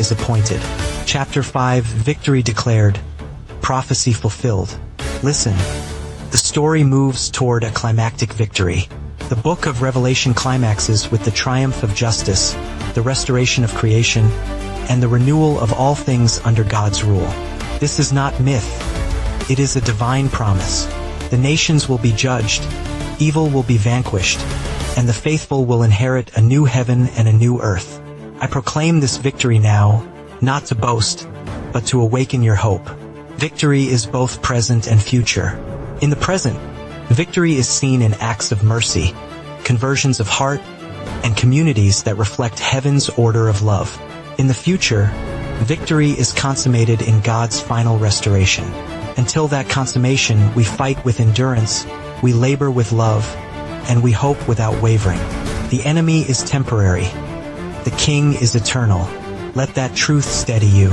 is appointed. Chapter 5, Victory Declared. Prophecy Fulfilled. Listen. The story moves toward a climactic victory. The book of Revelation climaxes with the triumph of justice, the restoration of creation, and the renewal of all things under God's rule. This is not myth. It is a divine promise. The nations will be judged, evil will be vanquished, and the faithful will inherit a new heaven and a new earth. I proclaim this victory now, not to boast, but to awaken your hope. Victory is both present and future. In the present, victory is seen in acts of mercy, conversions of heart, and communities that reflect heaven's order of love. In the future, victory is consummated in God's final restoration. Until that consummation, we fight with endurance, we labor with love, and we hope without wavering. The enemy is temporary. The King is eternal. Let that truth steady you.